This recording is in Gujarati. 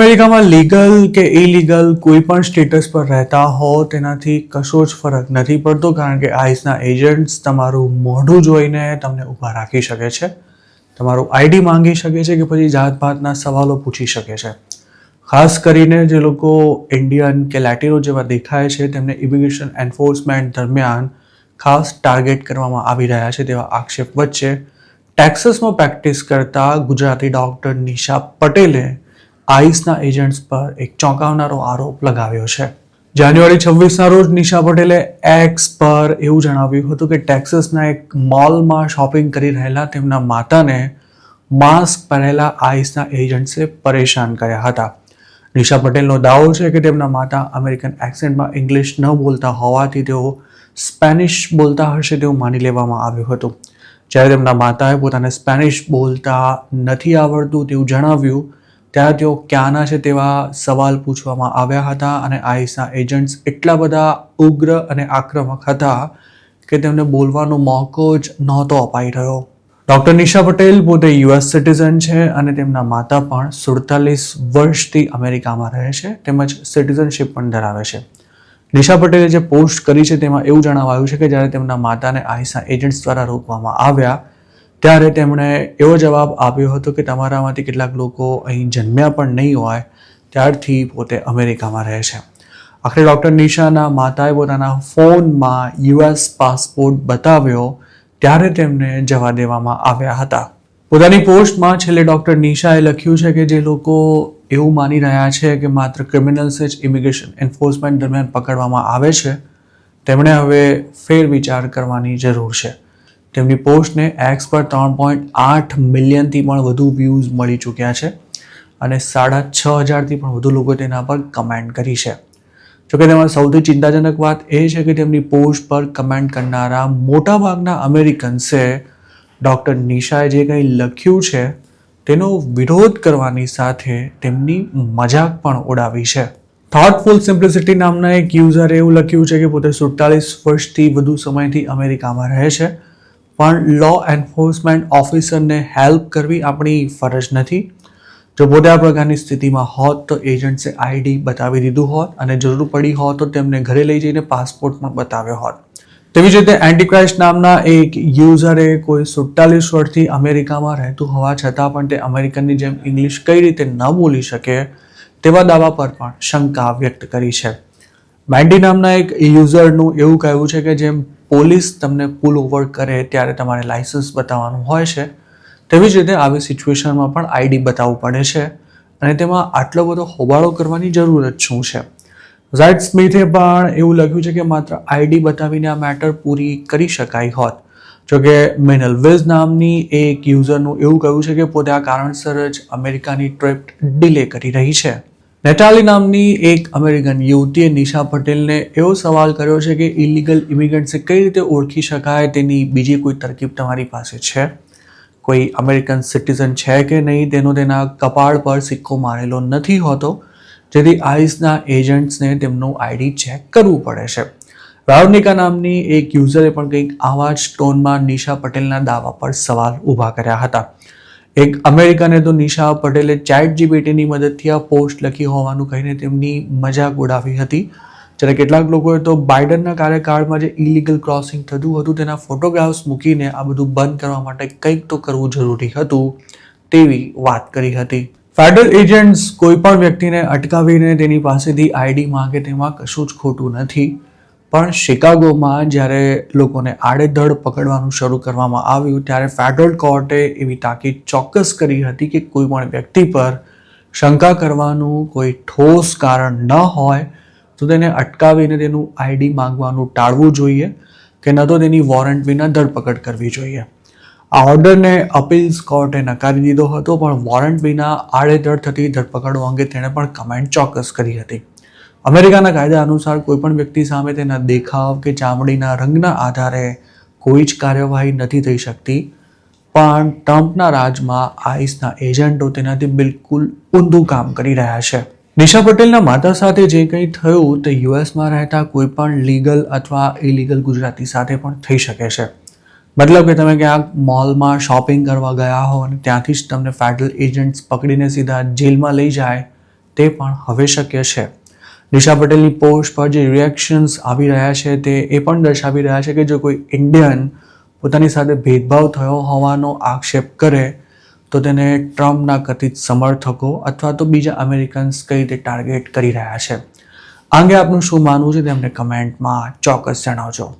અમેરિકામાં લીગલ કે ઇલીગલ કોઈ પણ સ્ટેટસ પર રહેતા હો તેનાથી કશો જ ફરક નથી પડતો, કારણ કે આઈસના એજન્ટ્સ તમારું મોઢું જોઈને તમને ઊભા રાખી શકે છે, તમારું આઈડી માંગી શકે છે કે પછી જાતભાતના સવાલો પૂછી શકે છે. ખાસ કરીને જે લોકો ઇન્ડિયન કે લેટિનો જેવા દેખાય છે તેમને ઇમિગ્રેશન એન્ફોર્સમેન્ટ દરમિયાન ખાસ ટાર્ગેટ કરવામાં આવી રહ્યા છે તેવા આક્ષેપ વચ્ચે ટેક્સાસમાં પ્રેક્ટિસ કરતા ગુજરાતી ડૉક્ટર નિશા પટેલે આઈસના એજન્ટ્સ પર એક ચોંકાવનારો આરોપ લગાવ્યો છે. જાન્યુઆરી 26ના રોજ નિશા પટેલે એક્સ પર એવું જણાવ્યું હતું કે ટેક્સાસના એક મોલમાં શોપિંગ કરી રહેલા તેમના માતાને માસ્ક પહેરેલા આઈસના એજન્ટ્સે પરેશાન કર્યા હતા. નિશા પટેલનો દાવો છે કે તેમના માતા અમેરિકન એક્સેન્ટમાં ઇંગ્લિશ ન બોલતા હોવાથી તેઓ સ્પેનિશ બોલતા હશે તેવું માની લેવામાં આવ્યું હતું. જ્યારે તેમના માતાએ પોતાને સ્પેનિશ બોલતા નથી આવડતું તેવું જણાવ્યું ત્યારે તેઓ ક્યાંના છે તેવા સવાલ પૂછવામાં આવ્યા હતા અને આઈસના એજન્ટ્સ એટલા બધા ઉગ્ર અને આક્રમક હતા કે તેમને બોલવાનો મોકો જ નહોતો અપાઈ રહ્યો. ડૉક્ટર નિશા પટેલ પોતે યુએસ સિટીઝન છે અને તેમના માતા પણ 47 વર્ષથી અમેરિકામાં રહે છે તેમજ સિટીઝનશીપ પણ ધરાવે છે. નિશા પટેલે જે પોસ્ટ કરી છે તેમાં એવું જણાવાયું છે કે જ્યારે તેમના માતાને આઈસના એજન્ટ્સ દ્વારા રોકવામાં આવ્યા ત્યારે તેમણે એવો જવાબ આપ્યો હતો કે તમારામાંથી કેટલાક લોકો અહીં જન્મ્યા પણ નહીં હોય ત્યારથી પોતે અમેરિકામાં રહે છે. આખરે ડૉક્ટર નિશાના માતાએ પોતાના ફોનમાં યુએસ પાસપોર્ટ બતાવ્યો ત્યારે તેમને જવા દેવામાં આવ્યા હતા. પોતાની પોસ્ટમાં છેલ્લે ડૉક્ટર નિશાએ લખ્યું છે કે જે લોકો એવું માની રહ્યા છે કે માત્ર ક્રિમિનલ્સે જ ઇમિગ્રેશન એન્ફોર્સમેન્ટ દરમિયાન પકડવામાં આવે છે તેમણે હવે ફેરવિચાર કરવાની જરૂર છે. તેમની પોસ્ટને એક્સ પર 3.8 મિલિયનથી પણ વધુ વ્યૂઝ મળી ચૂક્યા છે અને 6,500થી પણ વધુ લોકો તેના પર કમેન્ટ કરી છે. જોકે તેમાં સૌથી ચિંતાજનક વાત એ છે કે તેમની પોસ્ટ પર કમેન્ટ કરનારા મોટાભાગના અમેરિકન્સે ડૉક્ટર નિશાએ જે કંઈ લખ્યું છે તેનો વિરોધ કરવાની સાથે તેમની મજાક પણ ઉડાવી છે. થોટફુલ સિમ્પ્લિસિટી નામના એક યુઝરે એવું લખ્યું છે કે પોતે 47 વર્ષથી વધુ સમયથી અમેરિકામાં રહે છે પણ લો એન્ફોર્સમેન્ટ ઓફિસરને હેલ્પ કરવી આપણી ફરજ નથી. જો પોતે આ પ્રકારની સ્થિતિમાં હોત તો એજન્ટ્સે આઈડી બતાવી દીધું હોત અને જરૂર પડી હોત તો તેમને ઘરે લઈ જઈને પાસપોર્ટ પણ બતાવ્યો હોત. તેવી જ રીતે એન્ટીક્રાઇસ્ટ નામના એક યુઝરે કોઈ 47 વર્ષથી અમેરિકામાં રહેતું હોવા છતાં પણ તે અમેરિકનની જેમ ઇંગ્લિશ કઈ રીતે ન બોલી શકે તેવા દાવા પર પણ શંકા વ્યક્ત કરી છે. મેન્ડી નામના એક યુઝરનું એવું કહેવું છે કે જેમ પોલીસ તમને પુલ ઓવર કરે ત્યારે તમારે લાઇસન્સ બતાવવાનું હોય છે તેવી જ રીતે આવી સિચ્યુએશનમાં પણ આઈડી બતાવવું પડે છે અને તેમાં આટલો બધો હોબાળો કરવાની જરૂરત શું છે. ઝેડ સ્મિથે પણ એવું લખ્યું છે કે માત્ર આઈડી બતાવીને આ મેટર પૂરી કરી શકાય હોત. જોકે મેનલવેઝ નામની એક યુઝરનું એવું કહ્યું છે કે પોતે આ કારણસર જ અમેરિકાની ટ્રીપ ડિલે કરી રહી છે. નેટાલી નામની એક અમેરિકન યુવતીએ નિશા પટેલને એવો સવાલ કર્યો છે કે ઇલીગલ ઇમિગ્રન્ટ્સે કઈ રીતે ઓળખી શકાય તેની બીજી કોઈ તરકીબ તમારી પાસે છે? કોઈ અમેરિકન સિટીઝન છે કે નહીં તેનો તેના કપાળ પર સિક્કો મારેલો નથી હોતો, જેથી આઈસના એજન્ટ્સને તેમનું આઈડી ચેક કરવું પડે છે. રાવનિકા નામની એક યુઝરે પણ કંઈક આવા જ ટોનમાં નિશા પટેલના દાવા પર સવાલ ઊભા કર્યા હતા. એક અમેરિકને તો નિશા પટેલે ChatGPTની મદદથી આ પોસ્ટ લખી હોવાનું કહીને તેમની મજાક ઉડાવી હતી, જ્યારે કેટલાક લોકોએ તો બાઇડનના કાર્યકાળમાં જે ઇલીગલ ક્રોસિંગ થતું હતું તેના ફોટોગ્રાફ્સ મૂકીને આ બધું બંધ કરવા માટે કંઈક તો કરવું જરૂરી હતું તેવી વાત કરી હતી. ફેડરલ એજન્ટ્સ કોઈ પણ વ્યક્તિને અટકાવીને તેની પાસેથી આઈડી માંગે તેમાં કશું જ ખોટું નથી, પણ શિકાગોમાં જ્યારે લોકોને આડેધડ પકડવાનું શરૂ કરવામાં આવ્યું ત્યારે ફેડરલ કોર્ટે એવી તાકીદ ચોક્કસ કરી હતી કે કોઈ પણ વ્યક્તિ પર શંકા કરવાનું કોઈ ઠોસ કારણ ન હોય તો તેને અટકાવીને તેનું આઈડી માંગવાનું ટાળવું જોઈએ કે ન તો તેની વોરંટ વિના ધરપકડ કરવી જોઈએ. આ ઓર્ડરને અપીલ્સ કોર્ટે નકારી દીધો હતો, પણ વોરંટ વિના આડેધડ થતી ધરપકડો અંગે તેણે પણ કમેન્ટ ચોક્કસ કરી હતી. અમેરિકાના કાયદા અનુસાર કોઈપણ વ્યક્તિ સામે તેના દેખાવ કે ચામડીના રંગના આધારે કોઈ જ કાર્યવાહી નથી થઈ શકતી, પણ ટ્રમ્પના રાજમાં આઈસના એજન્ટો તેનાથી બિલકુલ ઊંધું કામ કરી રહ્યા છે. નિશા પટેલના માતા સાથે જે કંઈ થયું તે યુએસમાં રહેતા કોઈ પણ લીગલ અથવા ઇલીગલ ગુજરાતી સાથે પણ થઈ શકે છે. મતલબ કે તમે ક્યાંક મોલમાં શોપિંગ કરવા ગયા હો અને ત્યાંથી જ તમને ફેડરલ એજન્ટ્સ પકડીને સીધા જેલમાં લઈ જાય તે પણ હવે શક્ય છે. દિશા પટેલની પોસ્ટ પર જે રિએક્શન્સ આવી રહ્યા છે તે એ પણ દર્શાવી રહ્યા છે કે જો કોઈ ઇન્ડિયન પોતાની સાથે ભેદભાવ થયો હોવાનો આક્ષેપ કરે તો તેને ટ્રમ્પના કથિત સમર્થકો અથવા તો બીજા અમેરિકન્સ કઈ રીતે ટાર્ગેટ કરી રહ્યા છે. આ અંગે આપનું શું માનવું છે તેમને કમેન્ટમાં ચોક્કસ જણાવજો.